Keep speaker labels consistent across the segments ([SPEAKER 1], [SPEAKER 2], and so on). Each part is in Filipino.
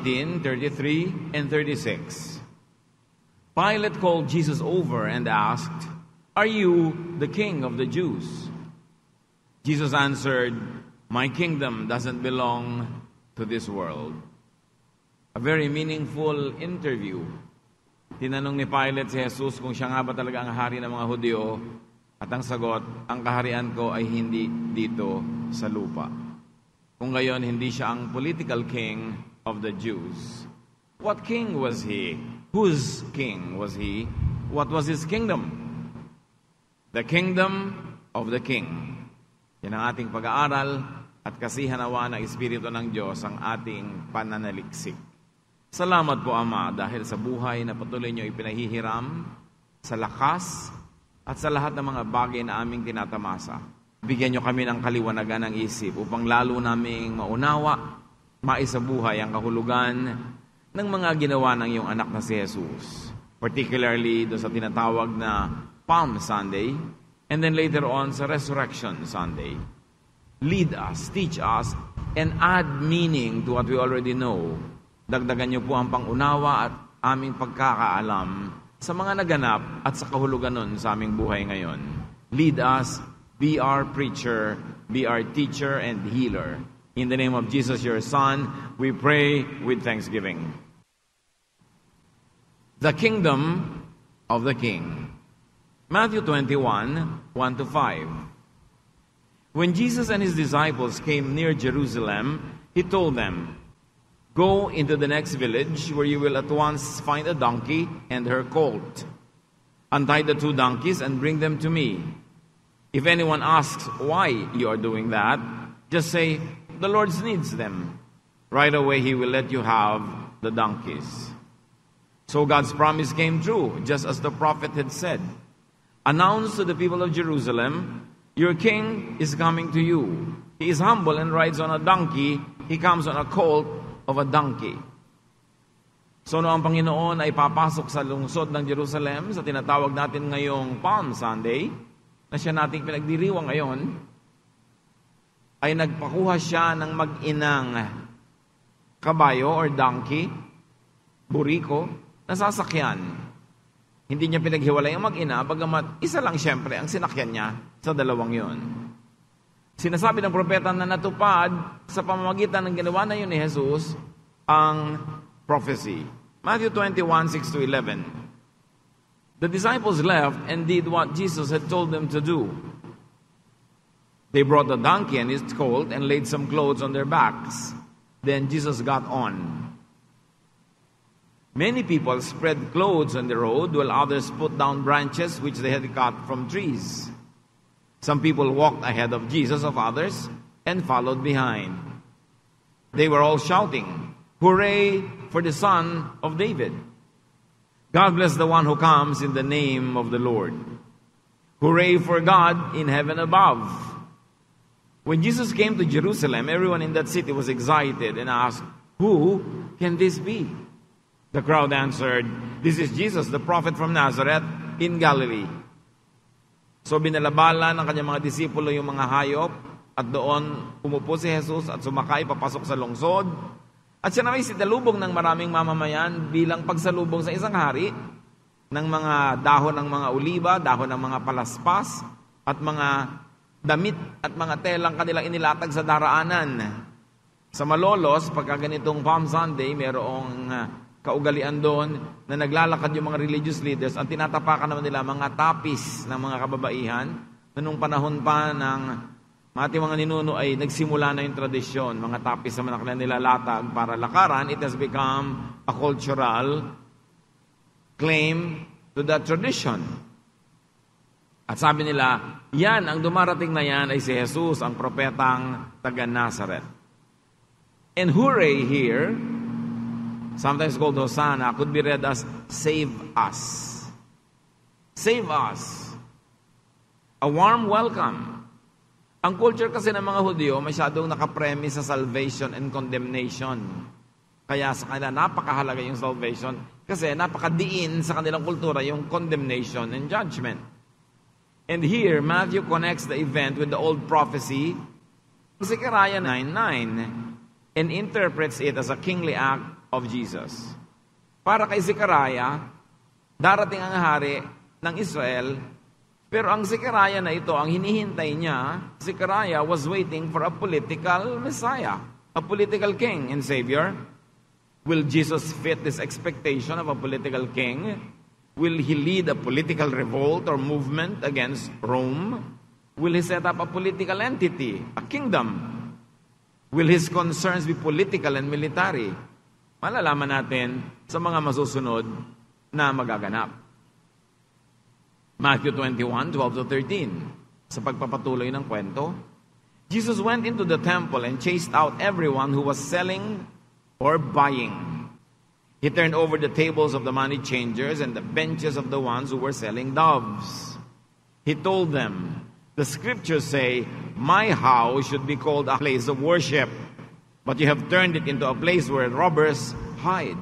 [SPEAKER 1] 19:33 and 36. Pilate called Jesus over and asked, "Are you the king of the Jews?" Jesus answered, "My kingdom doesn't belong to this world." A very meaningful interview. Tinanong ni Pilate si Jesus kung siya nga ba talaga ang hari ng mga Hudyo, at ang sagot, "Ang kaharian ko ay hindi dito sa lupa." Kung gayon, hindi siya ang political king of the Jews. What king was he? Whose king was he? What was his kingdom? The kingdom of the king. Yan ang ating pag-aaral at kasihanawa ng Espiritu ng Diyos ang ating pananaliksik. Salamat po, Ama, dahil sa buhay na patuloy niyo ipinahihiram, sa lakas at sa lahat ng mga bagay na aming tinatamasa. Bigyan niyo kami ng kaliwanagan ng isip upang lalo naming maunawa, maisabuhay ang kahulugan ng mga ginawa ng iyong anak na si Jesus. Particularly do sa tinatawag na Palm Sunday, and then later on sa Resurrection Sunday. Lead us, teach us, and add meaning to what we already know. Dagdagan niyo po ang pangunawa at aming pagkakaalam sa mga naganap at sa kahulugan nun sa aming buhay ngayon. Lead us, be our preacher, be our teacher and healer. In the name of Jesus, your Son, we pray with thanksgiving. The kingdom of the King. Matthew 21, 1-5. When Jesus and his disciples came near Jerusalem, he told them, "Go into the next village where you will at once find a donkey and her colt. Untie the 2 donkeys and bring them to me. If anyone asks why you are doing that, just say, 'The Lord needs them.' Right away he will let you have the donkeys." So God's promise came true, just as the prophet had said. "Announce to the people of Jerusalem, your king is coming to you. He is humble and rides on a donkey. He comes on a colt of a donkey." So no ang Panginoon ay papasok sa lungsod ng Jerusalem sa tinatawag natin ngayong Palm Sunday, na siya nating pinagdiriwang ngayon, ay nagpakuha siya ng mag-inang kabayo or donkey, buriko, na sasakyan. Hindi niya pinaghiwalay ang mag-ina, bagamat isa lang siyempre ang sinakyan niya sa dalawang yon. Sinasabi ng propeta na natupad sa pamamagitan ng ginawa na yun ni Jesus ang prophecy. Matthew 21, 6-11. The disciples left and did what Jesus had told them to do. They brought the donkey and its colt and laid some clothes on their backs. Then Jesus got on. Many people spread clothes on the road, while others put down branches which they had cut from trees. Some people walked ahead of Jesus, of others, and followed behind. They were all shouting, "Hooray for the Son of David! God bless the one who comes in the name of the Lord. Hooray for God in heaven above." When Jesus came to Jerusalem, everyone in that city was excited and asked, "Who can this be?" The crowd answered, "This is Jesus, the prophet from Nazareth in Galilee." So binalabala ng kanyang mga disipulo yung mga hayop, at doon umupo si Jesus at sumakay papasok sa lungsod. At siya naman sinalubong ng maraming mamamayan bilang pagsalubong sa isang hari ng mga dahon ng mga oliba, dahon ng mga palaspas, at mga damit at mga telang kanilang inilatag sa daraanan. Sa Malolos, pagka ganitong Palm Sunday, mayroong kaugalian doon na naglalakad yung mga religious leaders. Ang tinatapakan naman nila mga tapis ng mga kababaihan na nung panahon pa ng ating mga ninuno ay nagsimula na yung tradisyon. Mga tapis naman na nilalatag para lakaran. It has become a cultural claim to that tradition. At sabi nila, yan, ang dumarating na yan ay si Jesus, ang propetang taga Nazareth. And hooray here, sometimes called Hosanna, could be read as save us. Save us. A warm welcome. Ang culture kasi ng mga Hudyo masyadong nakapremise sa salvation and condemnation. Kaya sa kanila napakahalaga yung salvation kasi napakadiin sa kanilang kultura yung condemnation and judgment. And here, Matthew connects the event with the old prophecy, Zechariah 9:9, and interprets it as a kingly act of Jesus. Para kay Zechariah, darating ang hari ng Israel, pero ang Zechariah na ito, ang hinihintay niya, Zechariah was waiting for a political Messiah, a political king and Savior. Will Jesus fit this expectation of a political king? Will he lead a political revolt or movement against Rome? Will he set up a political entity, a kingdom? Will his concerns be political and military? Malalaman natin sa mga masusunod na magaganap. Matthew 21:12-13. Sa pagpapatuloy ng kwento, Jesus went into the temple and chased out everyone who was selling or buying. He turned over the tables of the money changers and the benches of the ones who were selling doves. He told them, "The scriptures say, 'My house should be called a place of worship,' but you have turned it into a place where robbers hide."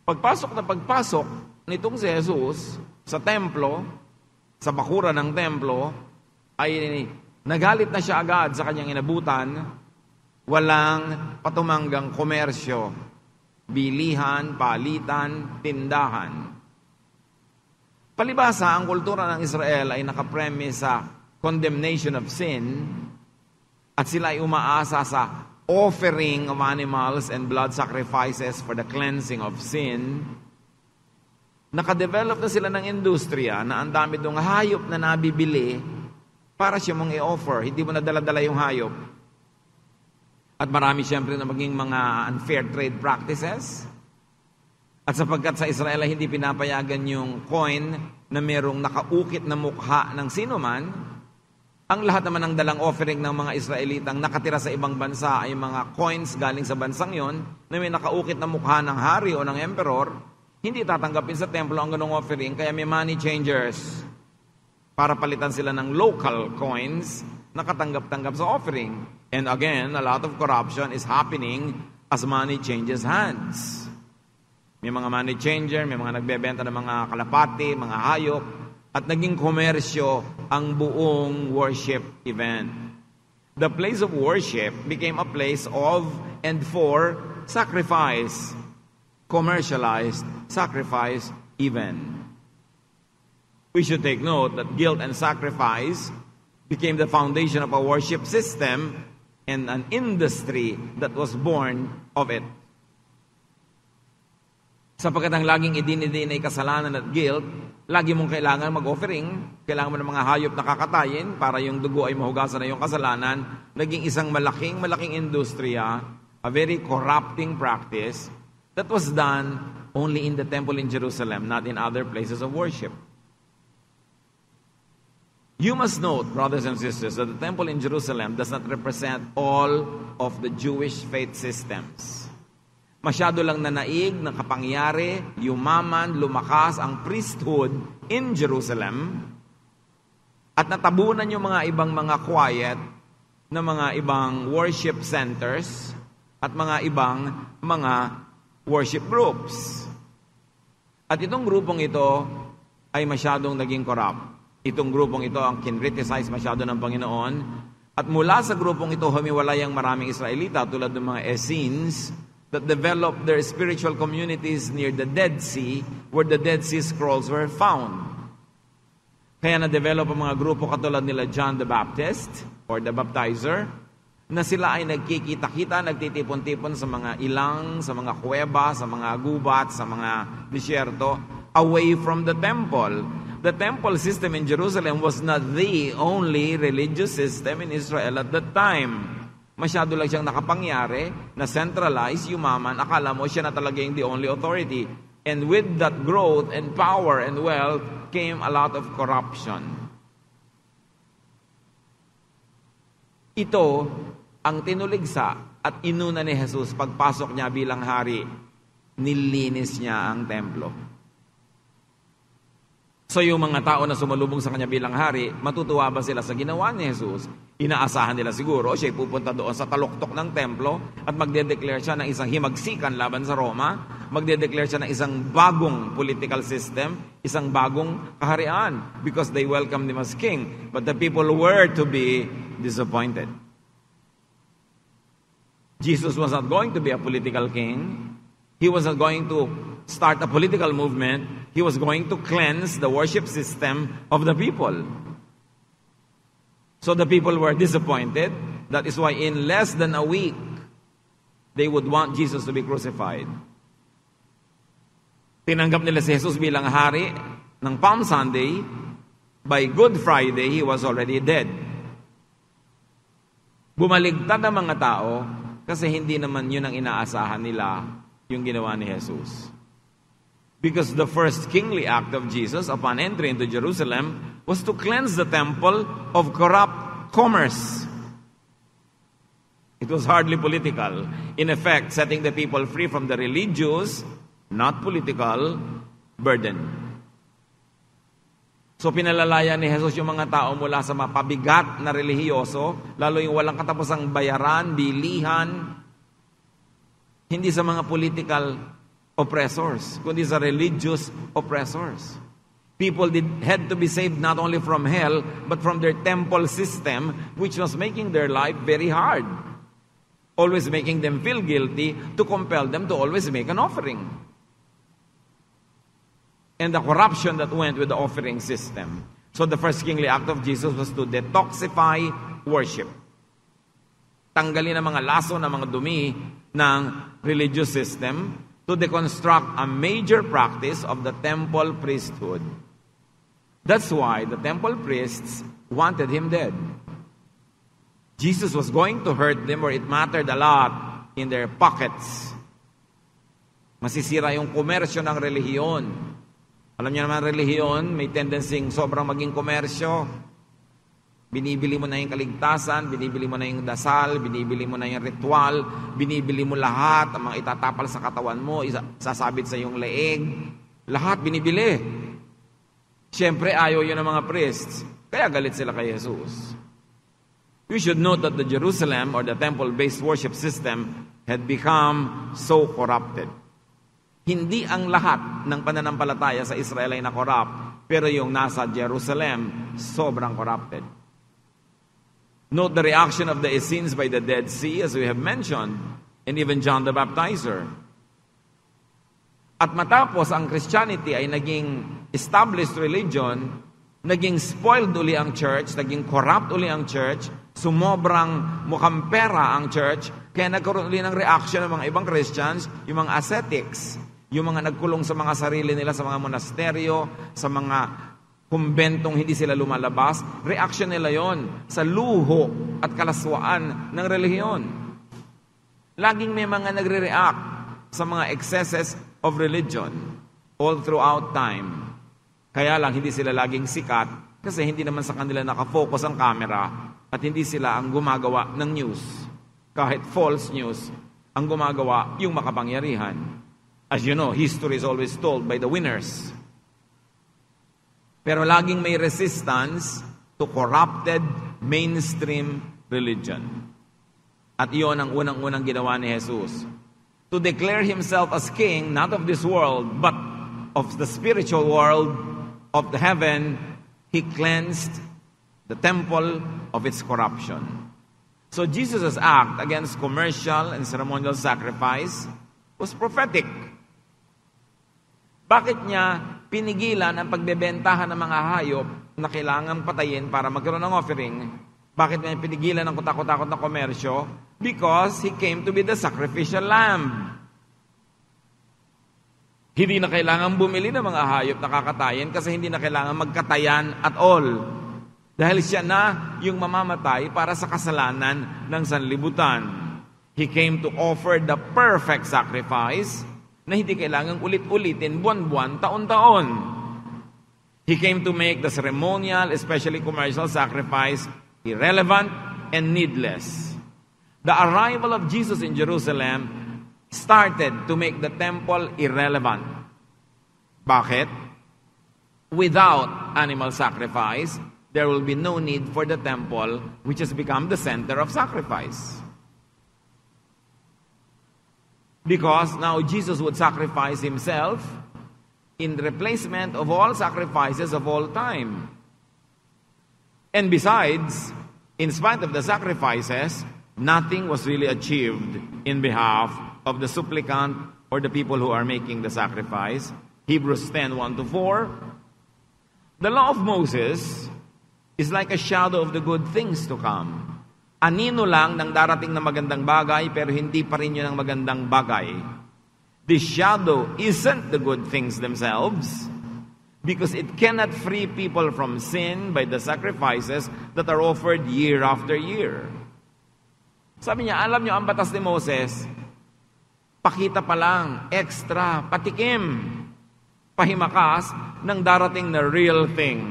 [SPEAKER 1] Pagpasok nitong si Jesus sa templo, sa bakuran ng templo, ay nagalit na siya agad sa kanyang inabutan. Walang patumanggang komersyo, bilihan, palitan, tindahan. Palibasa, ang kultura ng Israel ay nakapremise sa condemnation of sin at sila ay umaasa sa offering of animals and blood sacrifices for the cleansing of sin. Nakadevelop na sila ng industriya na ang dami dong hayop na nabibili para siya mong i-offer. Hindi mo na dala-dala yung hayop. At marami siyempre na maging mga unfair trade practices. At sapagkat sa Israel ay hindi pinapayagan yung coin na merong nakaukit na mukha ng sino man, ang lahat naman ng dalang offering ng mga Israelitang nakatira sa ibang bansa ay mga coins galing sa bansang yon na may nakaukit na mukha ng hari o ng emperor. Hindi tatanggapin sa templo ang ganong offering, kaya may money changers para palitan sila ng local coins na katanggap-tanggap sa offering. And again, a lot of corruption is happening as money changes hands. May mga money changer, may mga nagbebenta ng mga kalapati, mga hayop, at naging komersyo ang buong worship event. The place of worship became a place of and for sacrifice. Commercialized sacrifice even. We should take note that guilt and sacrifice became the foundation of a worship system and an industry that was born of it. Sapagkat ang laging idinidin ay kasalanan at guilt, lagi mong kailangan mag-offering, kailangan mo ng mga hayop na kakatayin para yung dugo ay mahugasan na yung kasalanan, naging isang malaking industriya, a very corrupting practice, that was done only in the temple in Jerusalem, not in other places of worship. You must note, brothers and sisters, that the temple in Jerusalem does not represent all of the Jewish faith systems. Masyado lang nanaig, nakapangyari, yumaman, lumakas ang priesthood in Jerusalem at natabunan yung mga ibang mga quiet na mga ibang worship centers at mga ibang mga worship groups. At itong grupong ito ay masyadong naging corrupt. Itong grupong ito ang kinriticize masyado ng Panginoon. At mula sa grupong ito, humiwalay ang maraming Israelita tulad ng mga Essenes that developed their spiritual communities near the Dead Sea where the Dead Sea Scrolls were found. Kaya na-develop ang mga grupo katulad nila John the Baptist or the Baptizer na sila ay nagkikita-kita, nagtitipon-tipon sa mga ilang, sa mga kuweba, sa mga gubat, sa mga disyerto, away from the temple. The temple system in Jerusalem was not the only religious system in Israel at that time. Masyado lang siyang nakapangyari, na centralized, yumaman, akala mo siya na talaga yung the only authority. And with that growth and power and wealth came a lot of corruption. Ito ang tinuligsa at inuna ni Jesus pagpasok niya bilang hari. Nilinis niya ang templo. So yung mga tao na sumalubong sa kanya bilang hari, matutuwa ba sila sa ginawa ni Jesus? Inaasahan nila siguro, siya'y pupunta doon sa taluktok ng templo at magde-declare siya ng isang himagsikan laban sa Roma, magde-declare siya ng isang bagong political system, isang bagong kaharian, because they welcomed him as king. But the people were to be disappointed. Jesus was not going to be a political king. He was not going to start a political movement. He was going to cleanse the worship system of the people. So the people were disappointed. That is why in less than a week, they would want Jesus to be crucified. Tinanggap nila si Jesus bilang hari ng Palm Sunday. By Good Friday, he was already dead. Bumaligtad ang mga tao kasi hindi naman yun ang inaasahan nila yung ginawa ni Jesus. Because the first kingly act of Jesus upon entry into Jerusalem was to cleanse the temple of corrupt commerce. It was hardly political. In effect, setting the people free from the religious, not political, burden. So pinalalaya ni Jesus yung mga tao mula sa mapabigat na relihiyoso, lalo yung walang katapusang bayaran, bilihan, hindi sa mga political oppressors, kundi sa religious oppressors. People had to be saved not only from hell, but from their temple system, which was making their life very hard. Always making them feel guilty to compel them to always make an offering. And the corruption that went with the offering system. So the first kingly act of Jesus was to detoxify worship. Tanggalin ang mga laso ng mga dumi ng religious system to deconstruct a major practice of the temple priesthood. That's why the temple priests wanted him dead. Jesus was going to hurt them where it mattered a lot in their pockets. Masisira yung komersyo ng relihiyon. Alam niyo naman, relihiyon, may tendency sobrang maging komersyo. Binibili mo na yung kaligtasan, binibili mo na yung dasal, binibili mo na yung ritual, binibili mo lahat, ang mga itatapal sa katawan mo, sasabit sa iyong leeg. Lahat binibili. Siyempre, ayaw yun ng mga priests. Kaya galit sila kay Jesus. We should note that the Jerusalem or the temple-based worship system had become so corrupted. Hindi ang lahat ng pananampalataya sa Israel ay na-corrupt, pero yung nasa Jerusalem, sobrang corrupted. Note the reaction of the Essenes by the Dead Sea, as we have mentioned, and even John the Baptizer. At matapos ang Christianity ay naging established religion, naging spoiled uli ang church, naging corrupt uli ang church, sumobrang mukhang pera ang church, kaya nagkaroon uli ng reaction ng mga ibang Christians, yung mga ascetics, yung mga nagkulong sa mga sarili nila sa mga monasteryo, sa mga kumbentong hindi sila lumalabas, reaction nila yon sa luho at kalaswaan ng relihiyon. Laging may mga nagre-react sa mga excesses of religion all throughout time. Kaya lang hindi sila laging sikat kasi hindi naman sa kanila nakafocus ang camera at hindi sila ang gumagawa ng news. Kahit false news, ang gumagawa yung makapangyarihan. As you know, history is always told by the winners. Pero laging may resistance to corrupted mainstream religion. At iyon ang unang-unang ginawa ni Jesus. To declare himself as king, not of this world, but of the spiritual world, of the heaven, he cleansed the temple of its corruption. So Jesus' act against commercial and ceremonial sacrifice was prophetic. Bakit niya pinigilan ang pagbebentahan ng mga hayop na kailangan patayin para magkaroon ng offering? Bakit niya pinigilan ang kutakot-takot na komersyo? Because he came to be the sacrificial lamb. Hindi na kailangan bumili ng mga hayop na kakatayin kasi hindi na kailangan magkatayan at all. Dahil siya na yung mamamatay para sa kasalanan ng sanlibutan. He came to offer the perfect sacrifice na hindi kailangang ulit-ulitin, buwan-buwan, taon-taon. He came to make the ceremonial, especially commercial sacrifice, irrelevant and needless. The arrival of Jesus in Jerusalem started to make the temple irrelevant. Bakit? Without animal sacrifice, there will be no need for the temple, which has become the center of sacrifice. Because now Jesus would sacrifice himself in replacement of all sacrifices of all time. And besides, in spite of the sacrifices, Nothing was really achieved in behalf of the supplicant or the people who are making the sacrifice. Hebrews 10:1-4. The law of Moses is like a shadow of the good things to come. Anino lang ng darating na magandang bagay, pero hindi pa rin yun ang magandang bagay. The shadow isn't the good things themselves, because it cannot free people from sin by the sacrifices that are offered year after year. Sabi niya, alam niyo, ang batas ni Moses, pakita pa lang, extra, patikim, pahimakas ng darating na real thing.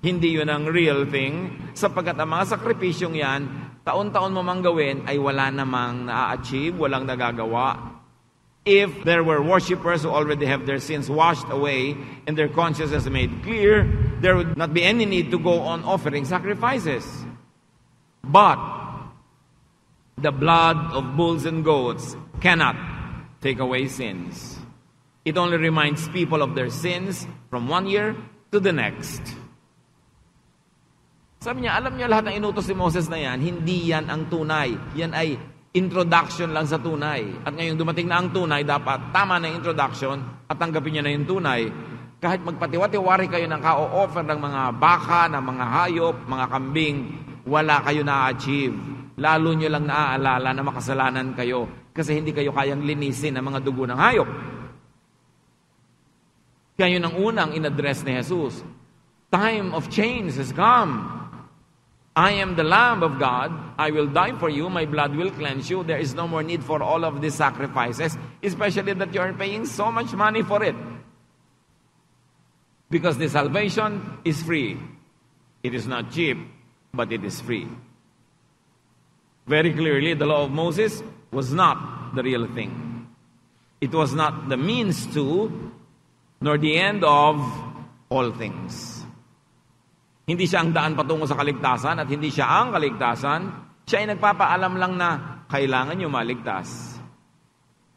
[SPEAKER 1] Hindi yun ang real thing, sapagkat ang mga sakripisyong yan, taon-taon mo mang gawin, ay wala namang na-achieve, walang nagagawa. If there were worshipers who already have their sins washed away and their consciences made clear, there would not be any need to go on offering sacrifices. But the blood of bulls and goats cannot take away sins. It only reminds people of their sins from one year to the next. Sabi niya, alam niyo lahat ng inutos ni Moses na yan, hindi yan ang tunay. Yan ay introduction lang sa tunay. At ngayong dumating na ang tunay, dapat tama na yung introduction at tanggapin niya na yung tunay. Kahit magpatiwa-tiwari kayo ng ka-o-offer ng mga baka, ng mga hayop, mga kambing, wala kayo na-achieve. Lalo nyo lang naaalala na makasalanan kayo kasi hindi kayo kayang linisin ang mga dugo ng hayop. Kaya yun ang unang in-address ni Jesus. Time of change has come. I am the Lamb of God. I will die for you. My blood will cleanse you. There is no more need for all of these sacrifices, especially that you are paying so much money for it. Because the salvation is free. It is not cheap, but it is free. Very clearly, the law of Moses was not the real thing. It was not the means to, nor the end of all things. Hindi siya ang daan patungo sa kaligtasan at hindi siya ang kaligtasan. Siya ay nagpapaalam lang na kailangan niyo maligtas.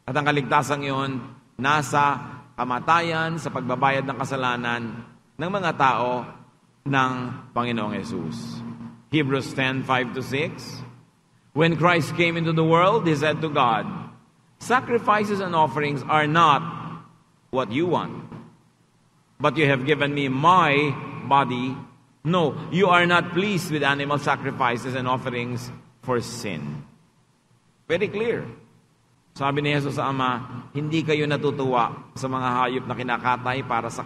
[SPEAKER 1] At ang kaligtasan yun, nasa kamatayan sa pagbabayad ng kasalanan ng mga tao ng Panginoong Yesus. Hebrews 10:5-6. When Christ came into the world, He said to God, sacrifices and offerings are not what you want, but you have given me my body. No, you are not pleased with animal sacrifices and offerings for sin. Very clear. Sabi ni Jesus sa Ama, hindi kayo natutuwa sa mga hayop na kinakatay para sa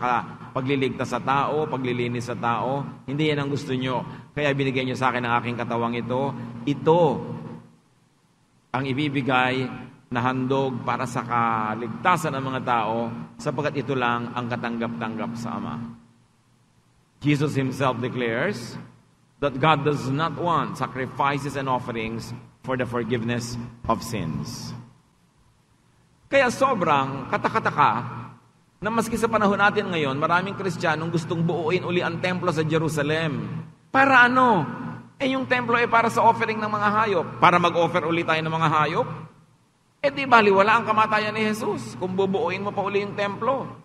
[SPEAKER 1] pagliligtas sa tao, paglilinis sa tao. Hindi yan ang gusto nyo. Kaya binigay nyo sa akin ang aking katawang ito. Ito ang ibibigay na handog para sa kaligtasan ng mga tao, sapagkat ito lang ang katanggap-tanggap sa Ama. Jesus Himself declares that God does not want sacrifices and offerings for the forgiveness of sins. Kaya sobrang katakataka na maski sa panahon natin ngayon, maraming Kristiyanong gustong buuin uli ang templo sa Jerusalem. Para ano? Yung templo ay para sa offering ng mga hayop. Para mag-offer uli tayo ng mga hayop? Di baliwala ang kamatayan ni Jesus kung bubuuin mo pa uli yung templo.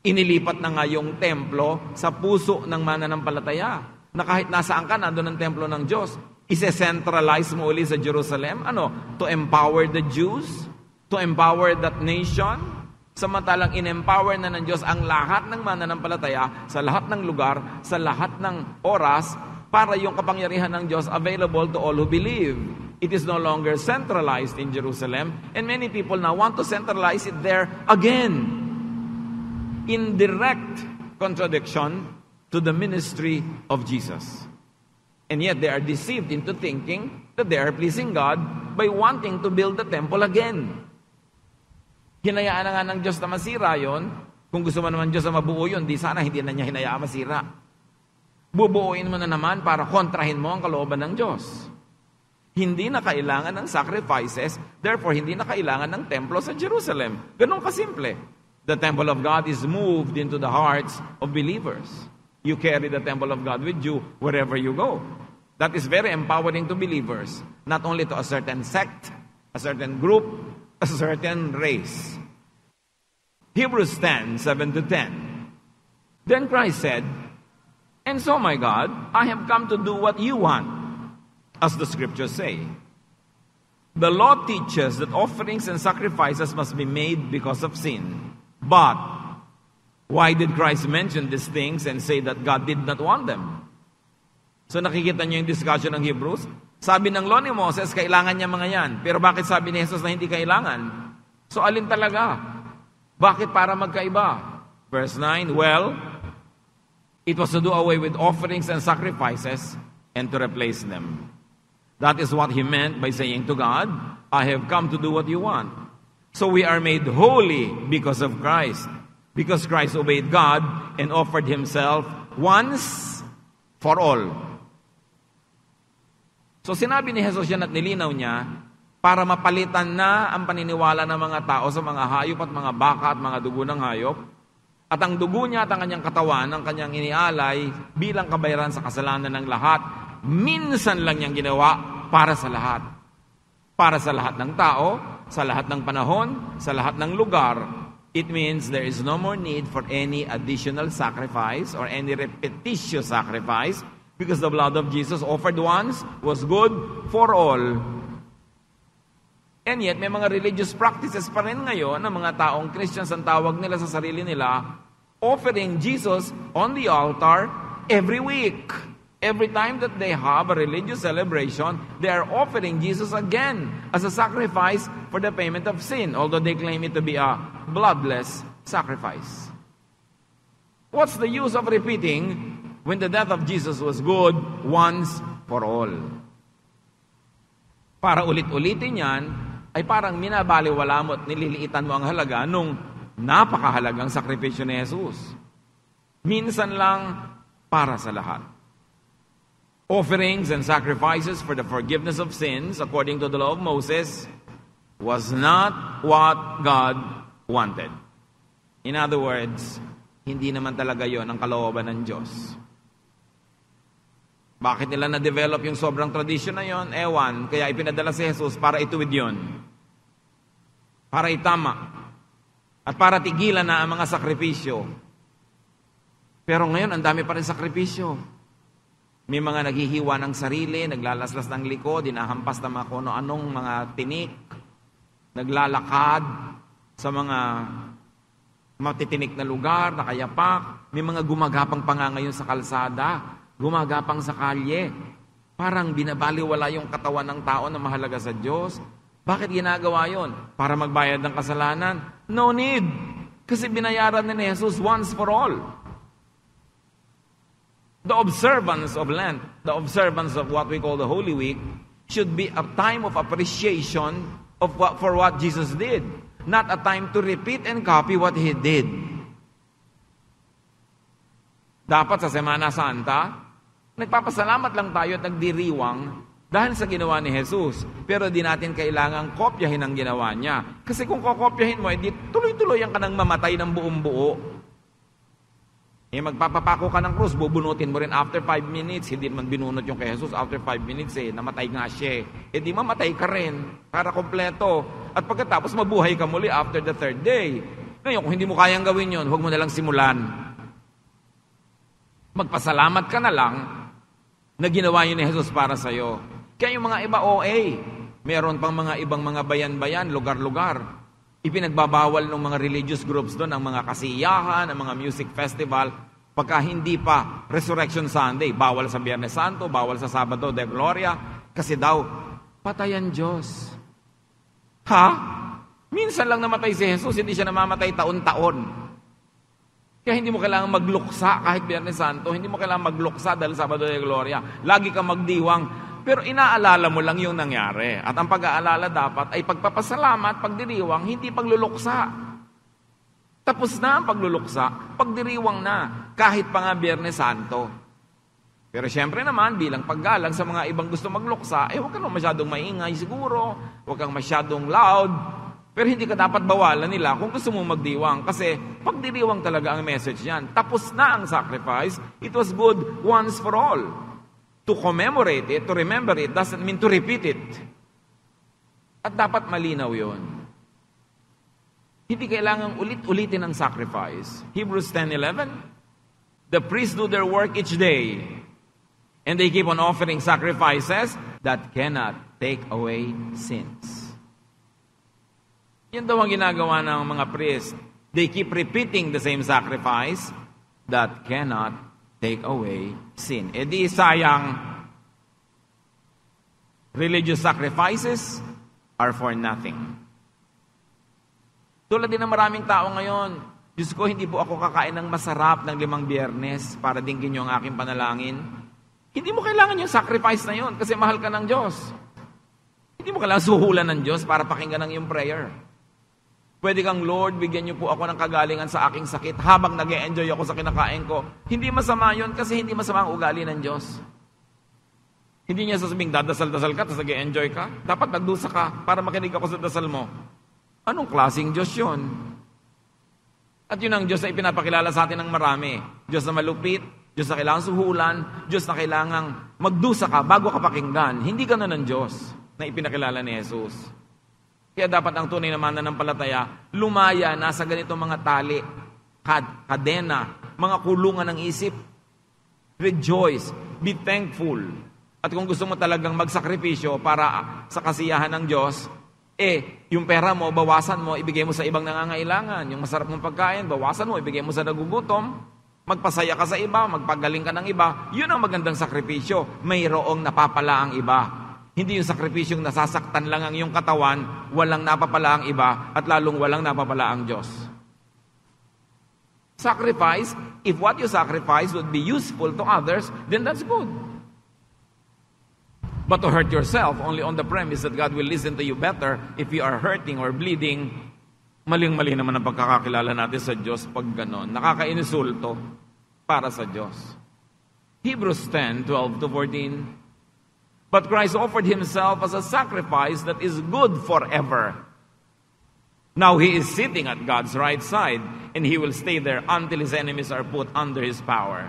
[SPEAKER 1] Inilipat na nga yung templo sa puso ng mananampalataya. Na kahit nasaan ka, nandun ang templo ng Diyos. Ise-centralize mo uli sa Jerusalem. Ano? To empower the Jews? To empower that nation? Samantalang in-empower na ng Diyos ang lahat ng mananampalataya sa lahat ng lugar, sa lahat ng oras, para yung kapangyarihan ng Diyos available to all who believe. It is no longer centralized in Jerusalem, and many people now want to centralize it there again. In direct contradiction to the ministry of Jesus. And yet they are deceived into thinking that they are pleasing God by wanting to build the temple again. Hinayaan na nga ng Diyos na masira yon. Kung gusto mo naman Diyos na mabuo yun, di sana hindi na niya hinayaan masira. Bubuuin mo na naman para kontrahin mo ang kalooban ng Diyos. Hindi na kailangan ng sacrifices, therefore hindi na kailangan ng templo sa Jerusalem. Ganun kasimple. The temple of God is moved into the hearts of believers. You carry the temple of God with you wherever you go. That is very empowering to believers, not only to a certain sect, a certain group, a certain race. Hebrews 10:7-10. Then Christ said, and so, my God, I have come to do what you want, as the scriptures say. The law teaches that offerings and sacrifices must be made because of sin. But why did Christ mention these things and say that God did not want them? So nakikita niyo yung discussion ng Hebrews? Sabi ng law ni Moses, kailangan niya mga yan. Pero bakit sabi ni Jesus na hindi kailangan? So alin talaga? Bakit para magkaiba? Verse 9, well, it was to do away with offerings and sacrifices and to replace them. That is what he meant by saying to God, I have come to do what you want. So we are made holy because of Christ. Because Christ obeyed God and offered himself once for all. So sinabi ni Jesus yan at nilinaw niya, para mapalitan na ang paniniwala ng mga tao sa mga hayop at mga baka at mga dugo ng hayop, at ang dugo niya at ang kanyang katawan, ang kanyang inialay, bilang kabayaran sa kasalanan ng lahat, minsan lang niyang ginawa para sa lahat. Para sa lahat ng tao, sa lahat ng panahon, sa lahat ng lugar. It means there is no more need for any additional sacrifice or any repetitious sacrifice because the blood of Jesus offered once was good for all. And yet, may mga religious practices pa rin ngayon ng mga taong Christians ang tawag nila sa sarili nila, offering Jesus on the altar every week. Every time that they have a religious celebration, they are offering Jesus again as a sacrifice for the payment of sin, although they claim it to be a bloodless sacrifice. What's the use of repeating when the death of Jesus was good once for all? Para ulit-ulitin yan, ay parang minabaliwala mo at nililiitan mo ang halaga nung napakahalagang sakripisyo ni Jesus. Minsan lang para sa lahat. Offerings and sacrifices for the forgiveness of sins, according to the law of Moses, was not what God wanted. In other words, hindi naman talaga yon ang kalooban ng Diyos. Bakit nila na-develop yung sobrang tradisyon na yon? Ewan, kaya ipinadala si Jesus para ituwid yon. Para itama. At para tigilan na ang mga sakripisyo. Pero ngayon, ang dami pa rin sakripisyo. May mga naghihiwa ng sarili, naglalaslas ng likod, dinahampas ng mga kung anong mga tinik, naglalakad sa mga matitinik na lugar, nakayapak. May mga gumagapang pa nga ngayon sa kalsada, gumagapang sa kalye. Parang binabaliwala yung katawan ng tao na mahalaga sa Diyos. Bakit ginagawa yon? Para magbayad ng kasalanan? No need. Kasi binayaran ni Jesus once for all. The observance of Lent, the observance of what we call the Holy Week, should be a time of appreciation for what Jesus did, not a time to repeat and copy what He did. Dapat sa Semana Santa, nagpapasalamat lang tayo at nagdiriwang dahil sa ginawa ni Jesus. Pero di natin kailangang kopyahin ang ginawa niya. Kasi kung kokopyahin mo, edi tuloy-tuloy ang kanang mamatay ng buong buo. Magpapapako ka ng krus, bubunutin mo rin after 5 minutes. Hindi man binunot yung kay Jesus after 5 minutes namatay nga siya. Di mamatay ka rin para kompleto. At pagkatapos mabuhay ka muli after the 3rd day. Ngayon, kung hindi mo kayang gawin yun, huwag mo nalang simulan. Magpasalamat ka na lang na ginawa yun ni Jesus para sa'yo. Kaya yung mga iba, OA. Meron pang mga ibang mga bayan-bayan, lugar-lugar. Ipinagbabawal ng mga religious groups doon, ang mga kasiyahan, ang mga music festival, pagka hindi pa Resurrection Sunday, bawal sa Biyernes Santo, bawal sa Sabado de Gloria, kasi daw, patayan Diyos. Ha? Minsan lang namatay si Jesus, hindi siya namamatay taon-taon. Kaya hindi mo kailangan magluksa kahit Biyernes Santo, hindi mo kailangan magluksa dahil Sabado de Gloria. Lagi kang magdiwang. Pero inaalala mo lang yung nangyari. At ang pag-aalala dapat ay pagpapasalamat, pagdiriwang, hindi pagluluksa. Tapos na ang pagluluksa, pagdiriwang na, kahit pa nga Biyernes Santo. Pero syempre naman, bilang paggalang sa mga ibang gusto magluksa, huwag kang masyadong maingay siguro, huwag kang masyadong loud, pero hindi ka dapat bawalan nila kung gusto mong magdiwang. Kasi pagdiriwang talaga ang message yan. Tapos na ang sacrifice, it was good once for all. To commemorate it, to remember it, doesn't mean to repeat it. At dapat malinaw yon. Hindi kailangang ulit-ulitin ang sacrifice. Hebrews 10:11, the priests do their work each day, and they keep on offering sacrifices that cannot take away sins. Yan daw ang ginagawa ng mga priest. They keep repeating the same sacrifice that cannot take away sin. E di sayang, religious sacrifices are for nothing. Tulad din ng maraming tao ngayon, Diyos ko, hindi po ako kakain ng masarap ng 5 Biyernes para dinggin niyo ang aking panalangin. Hindi mo kailangan yung sacrifice na yun kasi mahal ka ng Diyos. Hindi mo kailangan suhulan ng Diyos para pakinggan ang iyong prayer. Pwede kang, Lord, bigyan niyo po ako ng kagalingan sa aking sakit habang nag-e-enjoy ako sa kinakain ko. Hindi masama yun kasi hindi masama ang ugali ng Diyos. Hindi niya sasabing dadasal-dasal ka tapos nag-e-enjoy ka. Dapat nagdusa ka para makinig ako sa dasal mo. Anong klaseng Diyos yun? At yun ang Diyos na ipinapakilala sa atin ng marami. Diyos na malupit, Diyos na kailangan suhulan, Diyos na kailangang magdusa ka bago ka pakinggan. Hindi ka na ng Diyos na ipinakilala ni Jesus. Kaya dapat ang tunay na mananampalataya, lumaya na sa ganitong mga tali, kadena, mga kulungan ng isip. Rejoice, be thankful. At kung gusto mo talagang magsakripisyo para sa kasiyahan ng Diyos, yung pera mo, bawasan mo, ibigay mo sa ibang nangangailangan. Yung masarap mong pagkain, bawasan mo, ibigay mo sa nagugutom. Magpasaya ka sa iba, magpagaling ka ng iba. Yun ang magandang sakripisyo. Mayroong napapala ang iba. Hindi yung sakripisyong nasasaktan lang ang iyong katawan, walang napapala ang iba, at lalong walang napapala ang Diyos. Sacrifice, if what you sacrifice would be useful to others, then that's good. But to hurt yourself only on the premise that God will listen to you better if you are hurting or bleeding, maling-mali naman ang pagkakakilala natin sa Diyos pag ganon. Nakakainisulto para sa Diyos. Hebrews 10:12-14. But Christ offered himself as a sacrifice that is good forever. Now he is sitting at God's right side, and he will stay there until his enemies are put under his power.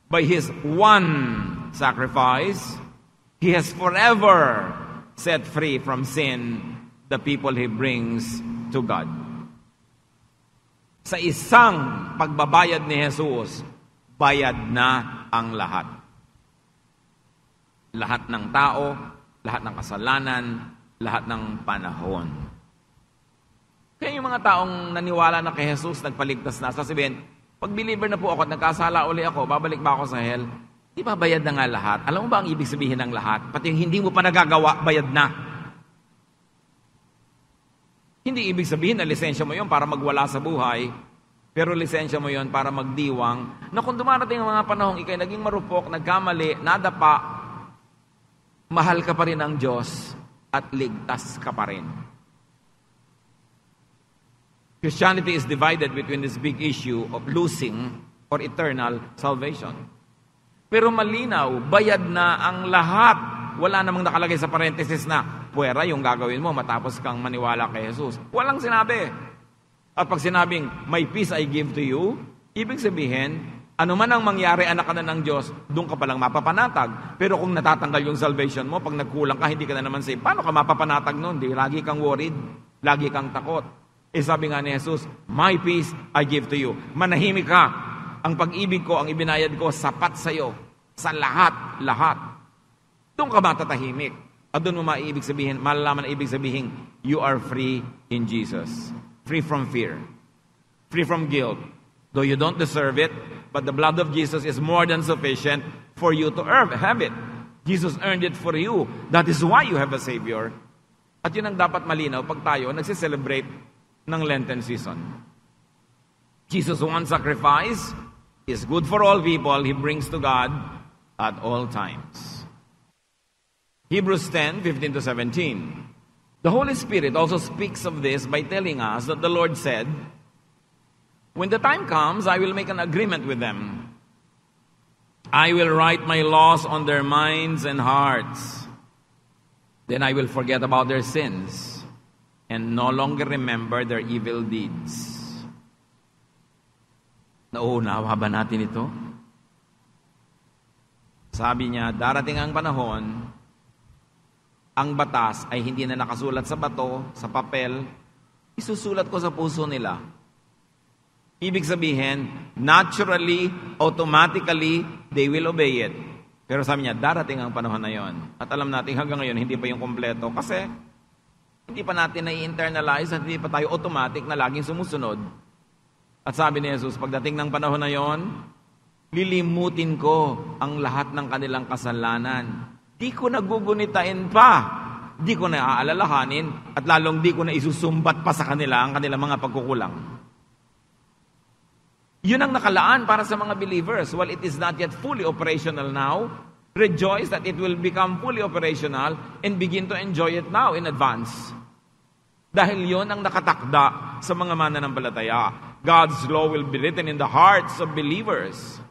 [SPEAKER 1] By his one sacrifice, he has forever set free from sin the people he brings to God. Sa isang pagbabayad ni Jesus, bayad na ang lahat. Lahat ng tao, lahat ng kasalanan, lahat ng panahon. Kaya yung mga taong naniwala na kay Jesus, nagpaligtas na, sasabihin, pag believer na po ako at nagkasala uli ako, babalik ba ako sa hell? Di ba bayad na nga lahat? Alam mo ba ang ibig sabihin ng lahat? Pati yung hindi mo pa nagagawa, bayad na. Hindi ibig sabihin na lisensya mo yun para magwala sa buhay, pero lisensya mo yun para magdiwang, na kung dumarating ang mga panahong ikay naging marupok, nagkamali, nadapa, mahal ka pa rin ang Diyos at ligtas ka pa rin. Christianity is divided between this big issue of losing or eternal salvation. Pero malinaw, bayad na ang lahat. Wala namang nakalagay sa parenthesis na puwera yung gagawin mo matapos kang maniwala kay Jesus. Walang sinabi. At pag sinabing, my peace I give to you, ibig sabihin, ano man ang mangyari, anak ka na ng Diyos, doon ka palang mapapanatag. Pero kung natatanggal yung salvation mo, pag nagkulang ka, hindi ka na naman saved. Paano ka mapapanatag noon? Di, lagi kang worried, lagi kang takot. Sabi nga ni Jesus, my peace I give to you. Manahimik ka. Ang pag-ibig ko, ang ibinayad ko, sapat sa'yo. Sa lahat. Doon ka matatahimik. At doon mo maibig sabihin, malalaman na ibig sabihin, you are free in Jesus. Free from fear. Free from guilt. Though you don't deserve it, but the blood of Jesus is more than sufficient for you to have it. Jesus earned it for you. That is why you have a Savior. At yun ang dapat malinaw pag tayo nagsiselebrate ng Lenten season. Jesus' one sacrifice is good for all people He brings to God at all times. Hebrews 10:15-17. The Holy Spirit also speaks of this by telling us that the Lord said, when the time comes, I will make an agreement with them. I will write my laws on their minds and hearts. Then I will forget about their sins and no longer remember their evil deeds. Nauunawa ba natin ito? Sabi niya, darating ang panahon, ang batas ay hindi na nakasulat sa bato, sa papel, isusulat ko sa puso nila. Ibig sabihin, naturally, automatically, they will obey it. Pero sabi niya, darating ang panahon na yon. At alam natin hanggang ngayon, hindi pa yung kompleto. Kasi hindi pa natin na-internalize at hindi pa tayo automatic na laging sumusunod. At sabi ni Jesus, pagdating ng panahon na yon, lilimutin ko ang lahat ng kanilang kasalanan. Di ko nagugunitain pa. Di ko na aalalahanin at lalong di ko na isusumbat pa sa kanila ang kanilang mga pagkukulang. Yun ang nakalaan para sa mga believers. While it is not yet fully operational now, rejoice that it will become fully operational and begin to enjoy it now in advance. Dahil yun ang nakatakda sa mga mananampalataya. God's law will be written in the hearts of believers,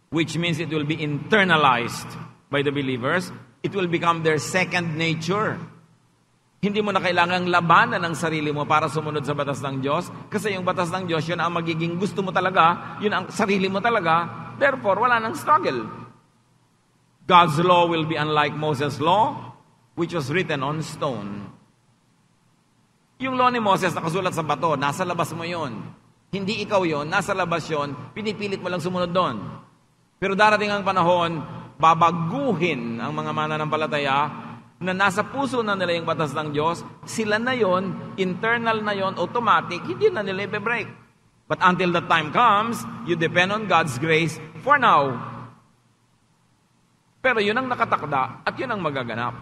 [SPEAKER 1] which means it will be internalized by the believers. It will become their second nature. Hindi mo na kailangang labanan ang sarili mo para sumunod sa batas ng Diyos. Kasi yung batas ng Diyos, yun ang magiging gusto mo talaga, yun ang sarili mo talaga. Therefore, wala nang struggle. God's law will be unlike Moses' law, which was written on stone. Yung law ni Moses nakasulat sa bato, nasa labas mo yun. Hindi ikaw yun, nasa labas yun, pinipilit mo lang sumunod doon. Pero darating ang panahon, babaguhin ang mga mananampalataya na nasa puso na nila yung batas ng Diyos, sila na yon, internal na yon, automatic, hindi na nila i-break. But until that time comes, you depend on God's grace for now. Pero yun ang nakatakda at yun ang magaganap.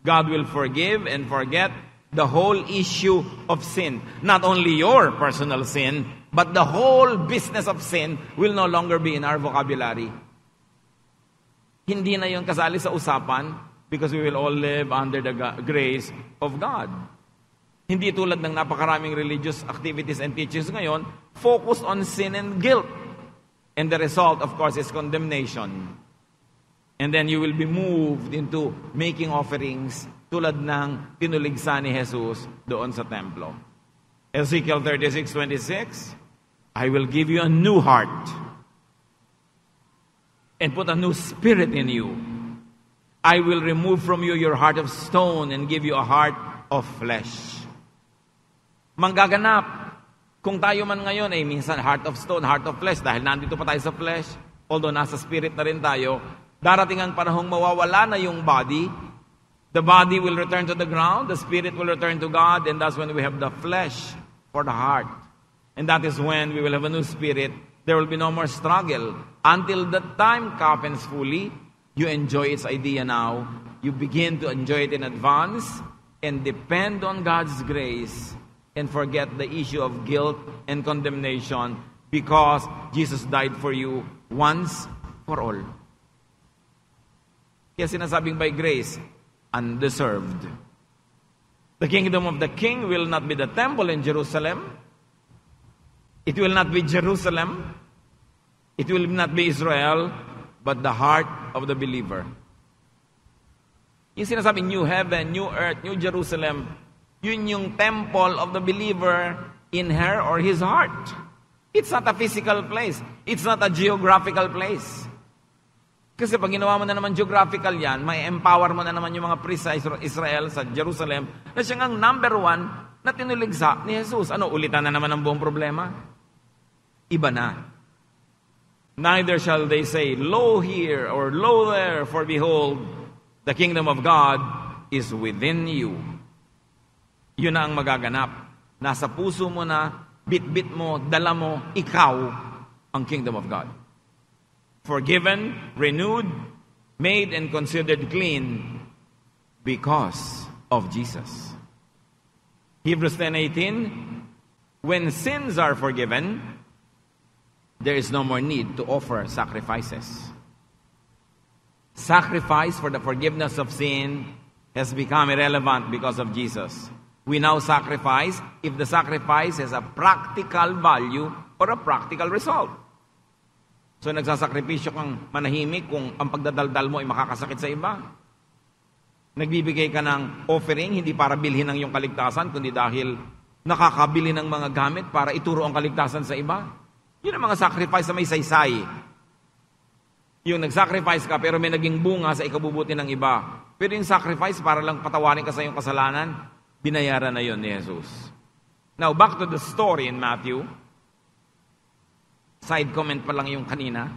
[SPEAKER 1] God will forgive and forget the whole issue of sin. Not only your personal sin, but the whole business of sin will no longer be in our vocabulary. Hindi na yun kasali sa usapan, because we will all live under the grace of God. Hindi tulad ng napakaraming religious activities and teachings ngayon, focused on sin and guilt. And the result, of course, is condemnation. And then you will be moved into making offerings tulad ng tinuligsa ni Jesus doon sa templo. Ezekiel 36:26, I will give you a new heart and put a new spirit in you. I will remove from you your heart of stone and give you a heart of flesh. Manggaganap. Kung tayo man ngayon ay minsan heart of stone, heart of flesh, dahil nandito pa tayo sa flesh, although nasa spirit na rin tayo, darating ang panahong mawawala na yung body, the body will return to the ground, the spirit will return to God, and that's when we have the flesh for the heart. And that is when we will have a new spirit. There will be no more struggle. Until that time happens fully, you enjoy its idea now. You begin to enjoy it in advance and depend on God's grace and forget the issue of guilt and condemnation because Jesus died for you once for all. Kaya sinasabing by grace, undeserved. The kingdom of the King will not be the temple in Jerusalem. It will not be Jerusalem. It will not be Israel, but the heart of the believer. Yung sinasabi, new heaven, new earth, new Jerusalem, yun yung temple of the believer in her or his heart. It's not a physical place. It's not a geographical place. Kasi pag ginawa mo na naman geographical yan, may empower mo na naman yung mga priests sa Israel, sa Jerusalem, na siyang ang number 1 na tinuligsa ni Jesus. Ano, ulitan na naman ang buong problema? Iba na. Neither shall they say, lo here or lo there, for behold, the kingdom of God is within you. Yun na ang magaganap. Nasa puso mo na, bit-bit mo, dala mo, ikaw ang kingdom of God. Forgiven, renewed, made and considered clean because of Jesus. Hebrews 10:18, when sins are forgiven, there is no more need to offer sacrifices. Sacrifice for the forgiveness of sin has become irrelevant because of Jesus. We now sacrifice if the sacrifice has a practical value or a practical result. So nagsasakripisyo kang manahimik kung ang pagdadaldal mo ay makakasakit sa iba. Nagbibigay ka ng offering hindi para bilhin ang iyong kaligtasan, kundi dahil nakakabili ng mga gamit para ituro ang kaligtasan sa iba. Yun ang mga sacrifice na may saysay. Yung nag-sacrifice ka pero may naging bunga sa ikabubuti ng iba. Pero yung sacrifice para lang patawarin ka sa iyong kasalanan, binayaran na yun ni Jesus. Now, back to the story in Matthew. Side comment pa lang yung kanina.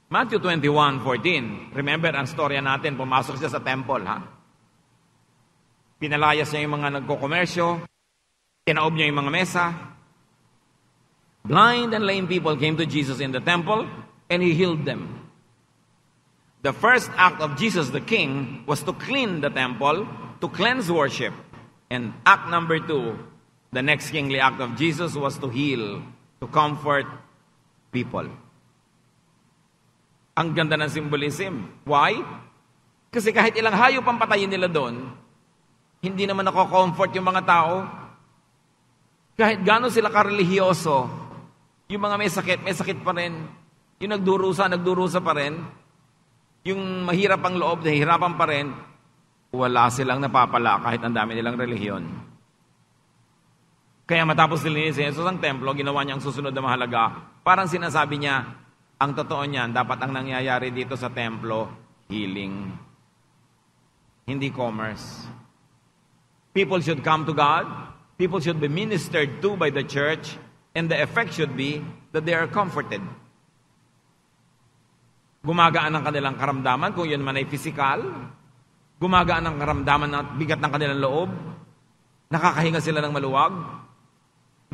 [SPEAKER 1] Matthew 21:14. Remember, ang storya natin, pumasok siya sa temple, ha? Pinalayas niya yung mga nagkokomersyo, tinaob niya yung mga mesa. Blind and lame people came to Jesus in the temple, and He healed them. The first act of Jesus the King was to clean the temple, to cleanse worship. And act number 2, the next kingly act of Jesus was to heal, to comfort people. Ang ganda ng symbolism. Why? Kasi kahit ilang hayop ang patayin nila doon, hindi naman nako-comfort yung mga tao. Kahit gano'n sila karelihiyoso, yung mga may sakit pa rin. Yung nagdurusa pa rin. Yung mahirap ang loob, nahihirapan pa rin. Wala silang napapala kahit ang dami nilang relihiyon. Kaya matapos nilinis si Jesus ang templo, ginawa niya ang susunod na mahalaga. Parang sinasabi niya, ang totoo niyan, dapat ang nangyayari dito sa templo, healing. Hindi commerce. People should come to God. People should be ministered to by the church. And the effect should be that they are comforted. Gumagaan ang kanilang karamdaman, kung yun man ay physical. Gumagaan ang karamdaman at bigat ng kanilang loob. Nakakahinga sila ng maluwag.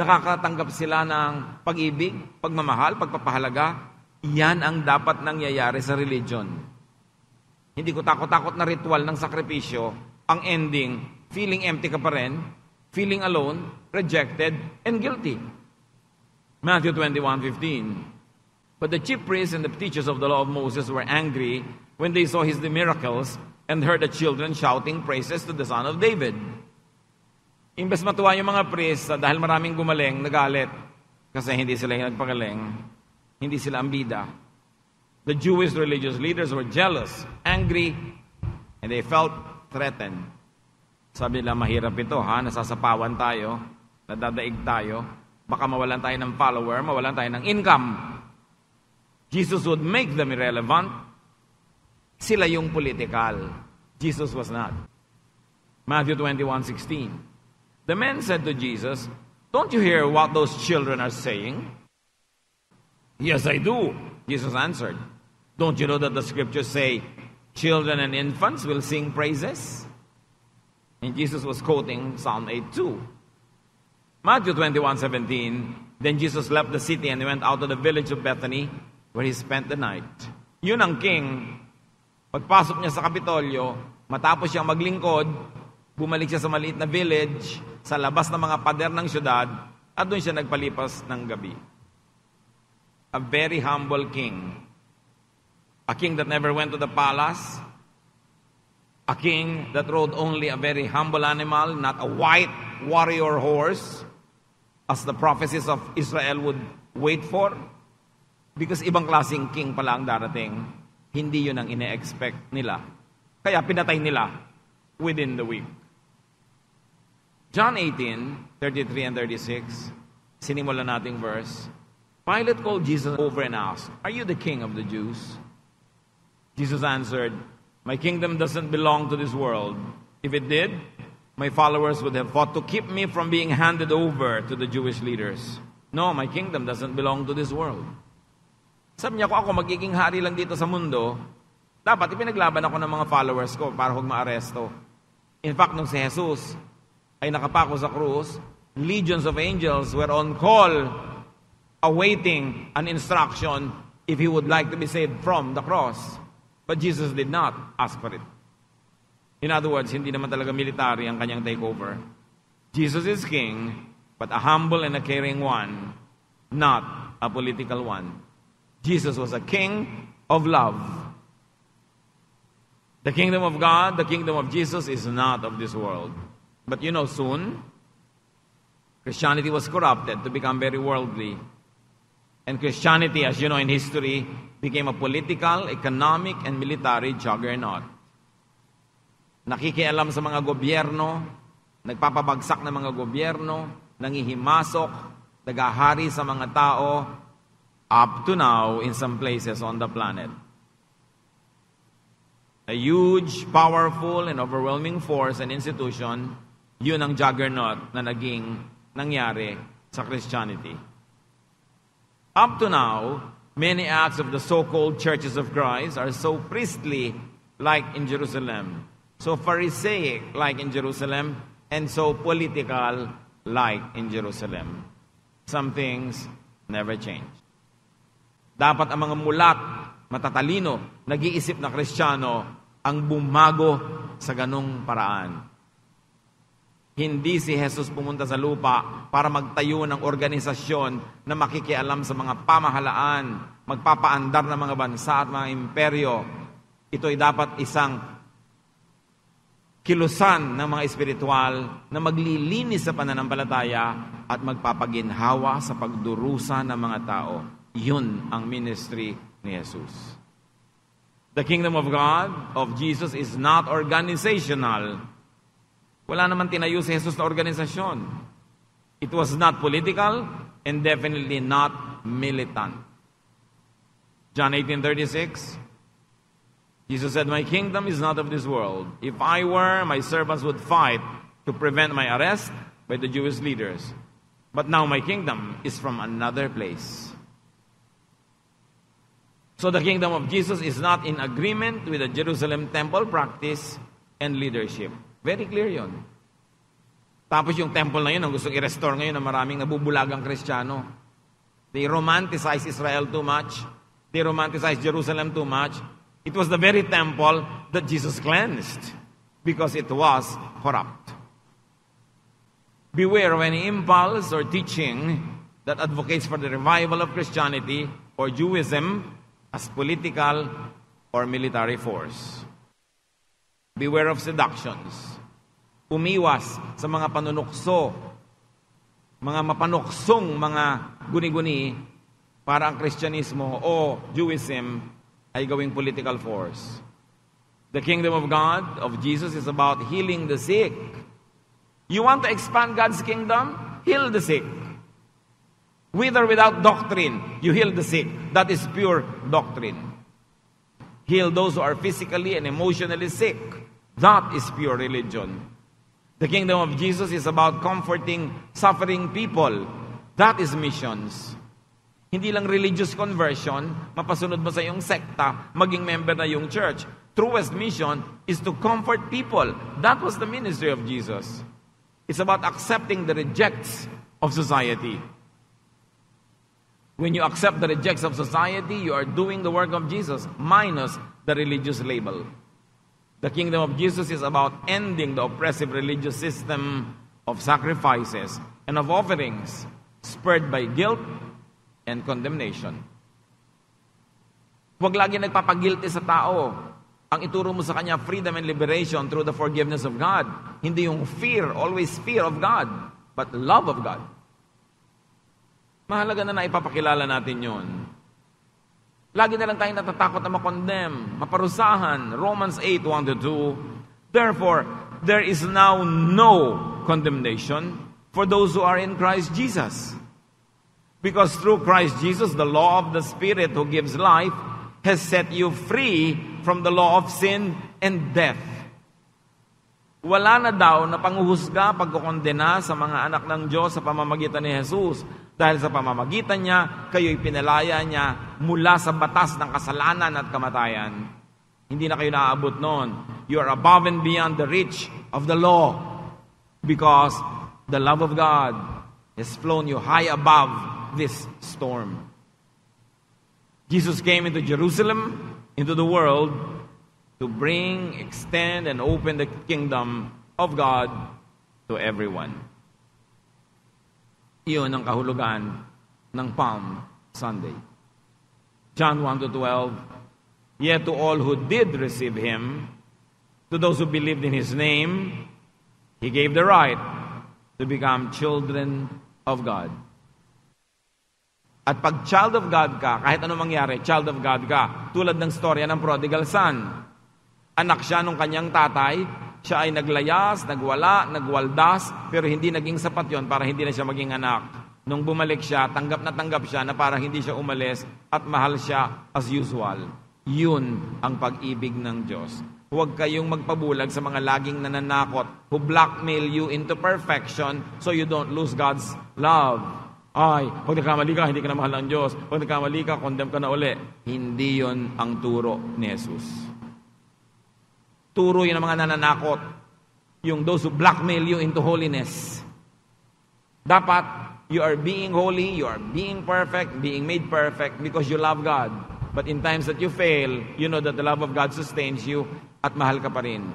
[SPEAKER 1] Nakakatanggap sila ng pag-ibig, pagmamahal, pagpapahalaga. Yan ang dapat nangyayari sa religion. Hindi ko takot-takot na ritual ng sakripisyo. Ang ending, feeling empty ka pa rin, feeling alone, rejected, and guilty. Matthew 21:15. But the chief priests and the teachers of the law of Moses were angry when they saw his miracles and heard the children shouting praises to the Son of David. Imbes matuwa yung mga priests dahil maraming gumaling, nagalit. Kasi hindi sila yung nagpagaling. Hindi sila ang bida. The Jewish religious leaders were jealous, angry, and they felt threatened. Sabi nila, mahirap ito, ha? Nasasapawan tayo, nadadaig tayo, baka mawalan tayo ng follower, mawalan tayo ng income. Jesus would make them irrelevant. Sila yung political. Jesus was not. Matthew 21:16. The men said to Jesus, "Don't you hear what those children are saying?" "Yes, I do," Jesus answered. "Don't you know that the scriptures say, children and infants will sing praises?" And Jesus was quoting Psalm 8:2. Matthew 21:17. Then Jesus left the city and went out to the village of Bethany, where he spent the night. Yun ang king. Pagpasok niya sa Kapitolyo, matapos siyang maglingkod, bumalik siya sa maliit na village, sa labas ng mga pader ng syudad, at doon siya nagpalipas ng gabi. A very humble king. A king that never went to the palace. A king that rode only a very humble animal, not a white warrior horse, as the prophecies of Israel would wait for. Because ibang klaseng king pala ang darating. Hindi yun ang ine-expect nila. Kaya pinatay nila within the week. John 18:33 and 36, sinimulan nating verse. Pilate called Jesus over and asked, "Are you the king of the Jews?" Jesus answered, "My kingdom doesn't belong to this world. If it did, my followers would have fought to keep me from being handed over to the Jewish leaders. No, my kingdom doesn't belong to this world." Sabi niya, kung ako magiging hari lang dito sa mundo, dapat ipinaglaban ako ng mga followers ko para huwag maaresto. In fact, nung si Jesus ay nakapako sa krus, legions of angels were on call, awaiting an instruction if he would like to be saved from the cross. But Jesus did not ask for it. In other words, hindi naman talaga military ang kanyang takeover. Jesus is king, but a humble and a caring one, not a political one. Jesus was a king of love. The kingdom of God, the kingdom of Jesus is not of this world. But you know, soon, Christianity was corrupted to become very worldly. And Christianity, as you know in history, became a political, economic, and military juggernaut. Nakikialam sa mga gobyerno, nagpapabagsak ng mga gobyerno, nangihimasok, nagahari sa mga tao, up to now in some places on the planet. A huge, powerful, and overwhelming force and institution, yun ang juggernaut na nangyari sa Christianity. Up to now, Many acts of the so-called churches of Christ are so priestly, like in Jerusalem, so Pharisaic, like in Jerusalem, and so political, like in Jerusalem. Some things never change. Dapat ang mga mulat, matatalino, nag-iisip na Kristiyano ang bumago sa ganung paraan. Hindi si Jesus pumunta sa lupa para magtayo ng organisasyon na makikialam sa mga pamahalaan, magpapaandar ng mga bansa at mga imperyo. Ito ay dapat isang kilusan ng mga espiritual na maglilinis sa pananampalataya at magpapaginhawa sa pagdurusa ng mga tao. Yun ang ministry ni Jesus. The kingdom of God, of Jesus, is not organizational. Wala naman tinayo si Jesus na organisasyon. It was not political and definitely not militant. John 18:36, Jesus said, "My kingdom is not of this world. If I were, my servants would fight to prevent my arrest by the Jewish leaders. But now my kingdom is from another place." So the kingdom of Jesus is not in agreement with the Jerusalem temple practice and leadership. Very clear yun. Tapos yung temple na yun, ang gustong i-restore ngayon ng maraming nabubulagang Kristiyano. They romanticize Israel too much. They romanticize Jerusalem too much. It was the very temple that Jesus cleansed because it was corrupt. Beware of any impulse or teaching that advocates for the revival of Christianity or Judaism as political or military force. Beware of seductions. Umiwas sa mga panunukso, mga mapanuksong mga guni-guni para ang Kristyanismo o Judaism ay gawing political force. The kingdom of God, of Jesus, is about healing the sick. You want to expand God's kingdom? Heal the sick. With or without doctrine, you heal the sick. That is pure doctrine. Heal those who are physically and emotionally sick. That is pure religion. The kingdom of Jesus is about comforting suffering people. That is missions. Hindi lang religious conversion, mapasunod mo sa iyong sekta, maging member na yung church. Truest mission is to comfort people. That was the ministry of Jesus. It's about accepting the rejects of society. When you accept the rejects of society, you are doing the work of Jesus, minus the religious label. The kingdom of Jesus is about ending the oppressive religious system of sacrifices and of offerings spurred by guilt and condemnation. Huwag lagi nagpapagilty sa tao. Ang ituro mo sa kanya, freedom and liberation through the forgiveness of God. Hindi yung fear, always fear of God, but love of God. Mahalaga na ipapakilala natin yon. Lagi na lang tayong natatakot na makondemn, maparusahan. Romans 8:1-2. Therefore, there is now no condemnation for those who are in Christ Jesus. Because through Christ Jesus, the law of the Spirit who gives life has set you free from the law of sin and death. Wala na daw na panghuhusga, pagkukondena sa mga anak ng Diyos sa pamamagitan ni Jesus. Dahil sa pamamagitan niya, kayo'y pinalaya niya mula sa batas ng kasalanan at kamatayan. Hindi na kayo naaabot noon. You are above and beyond the reach of the law because the love of God has flown you high above this storm. Jesus came into Jerusalem, into the world, to bring, extend, and open the kingdom of God to everyone. Iyon ang kahulugan ng Palm Sunday. John 1-12, Yet to all who did receive Him, to those who believed in His name, He gave the right to become children of God. At pag child of God ka, kahit anong mangyari, child of God ka, tulad ng storya ng prodigal son. Anak siya nung kanyang tatay, siya ay naglayas, nagwala, nagwaldas, pero hindi naging sapat yon para hindi na siya maging anak. Nung bumalik siya, tanggap siya na parang hindi siya umalis at mahal siya as usual. Yun ang pag-ibig ng Diyos. Huwag kayong magpabulag sa mga laging nananakot who blackmail you into perfection so you don't lose God's love. Ay, pag nagkamali ka, hindi ka na mahal ng Diyos. Pag nagkamali ka, condemn ka na uli. Hindi yon ang turo ni Jesus. Turo yun ng mga nananakot. Yung those who blackmail you into holiness. Dapat, you are being holy, you are being perfect, being made perfect because you love God. But in times that you fail, you know that the love of God sustains you at mahal ka pa rin.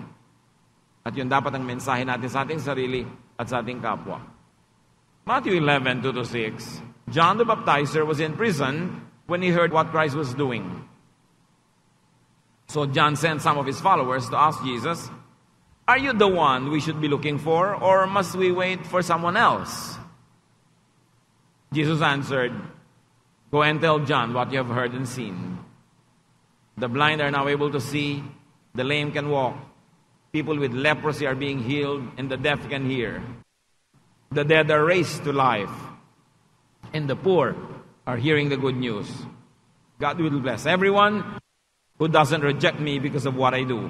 [SPEAKER 1] At yun dapat ang mensahe natin sa ating sarili at sa ating kapwa. Matthew 11, 2-6. John the Baptizer was in prison when he heard what Christ was doing. So John sent some of his followers to ask Jesus, "Are you the one we should be looking for, or must we wait for someone else?" Jesus answered, "Go and tell John what you have heard and seen. The blind are now able to see, the lame can walk, people with leprosy are being healed, and the deaf can hear. The dead are raised to life, and the poor are hearing the good news. God will bless everyone who doesn't reject me because of what I do."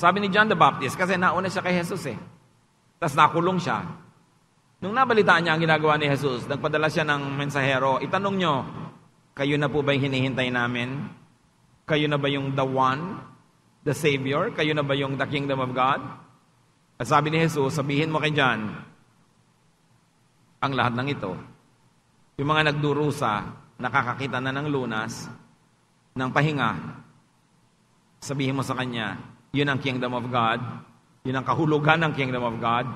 [SPEAKER 1] Sabi ni John the Baptist, kasi nauna siya kay Jesus Tapos nakulong siya. Nung nabalitaan niya ang ginagawa ni Jesus, nagpadala siya ng mensahero, itanong nyo, kayo na po ba yung hinihintay namin? Kayo na ba yung the one, the Savior? Kayo na ba yung the kingdom of God? At sabi ni Jesus, sabihin mo kay John, ang lahat ng ito, yung mga nagdurusa, nakakakita na ng lunas, ng pahinga, sabihin mo sa kanya, yun ang kingdom of God, yun ang kahulugan ng kingdom of God,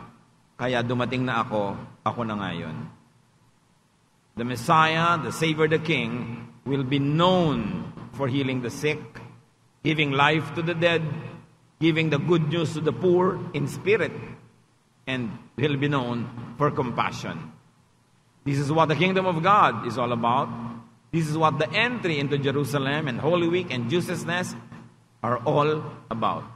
[SPEAKER 1] kaya dumating na ako na ngayon. The Messiah, the Savior, the King, will be known for healing the sick, giving life to the dead, giving the good news to the poor in spirit, and will be known for compassion. This is what the kingdom of God is all about. This is what the entry into Jerusalem and Holy Week and Jesusness are all about.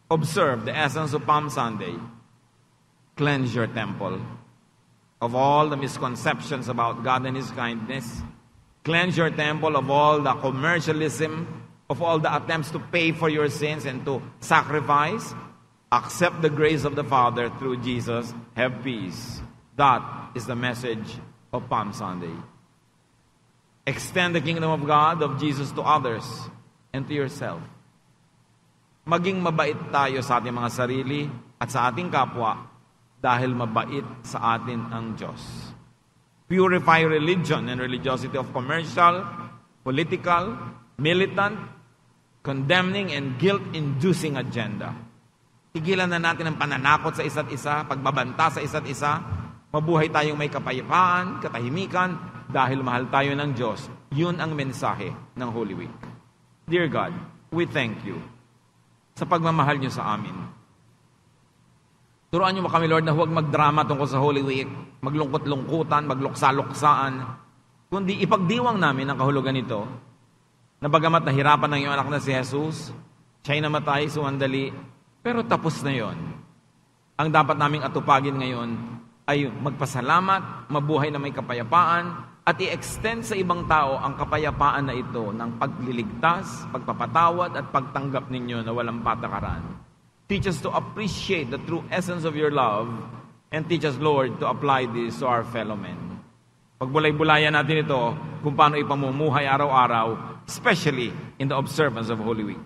[SPEAKER 1] Observe the essence of Palm Sunday. Cleanse your temple of all the misconceptions about God and His kindness. Cleanse your temple of all the commercialism, of all the attempts to pay for your sins and to sacrifice. Accept the grace of the Father through Jesus. Have peace. That is the message of Palm Sunday. Extend the kingdom of God, of Jesus, to others and to yourself. Maging mabait tayo sa ating mga sarili at sa ating kapwa dahil mabait sa atin ang Diyos. Purify religion and religiosity of commercial, political, militant, condemning, and guilt-inducing agenda. Tigilan na natin ang pananakot sa isa't isa, pagbabanta sa isa't isa, mabuhay tayong may kapayapaan, katahimikan, dahil mahal tayo ng Diyos. Yun ang mensahe ng Holy Week. Dear God, we thank you sa pagmamahal niyo sa amin. Turuan niyo mo kami, Lord, na huwag magdrama tungkol sa Holy Week, maglungkot-lungkutan, magluksa-luksaan, kundi ipagdiwang namin ang kahulugan nito, na bagamat nahirapan ng iyong anak na si Jesus, siya'y namatay, suwandali, pero tapos na yon. Ang dapat naming atupagin ngayon ay magpasalamat, mabuhay na may kapayapaan, at i-extend sa ibang tao ang kapayapaan na ito ng pagliligtas, pagpapatawad, at pagtanggap ninyo na walang patakaran. Teach us to appreciate the true essence of your love, and teach us, Lord, to apply this to our fellow men. Pagbulay-bulayan natin ito kung paano ipamumuhay araw-araw, especially in the observance of Holy Week.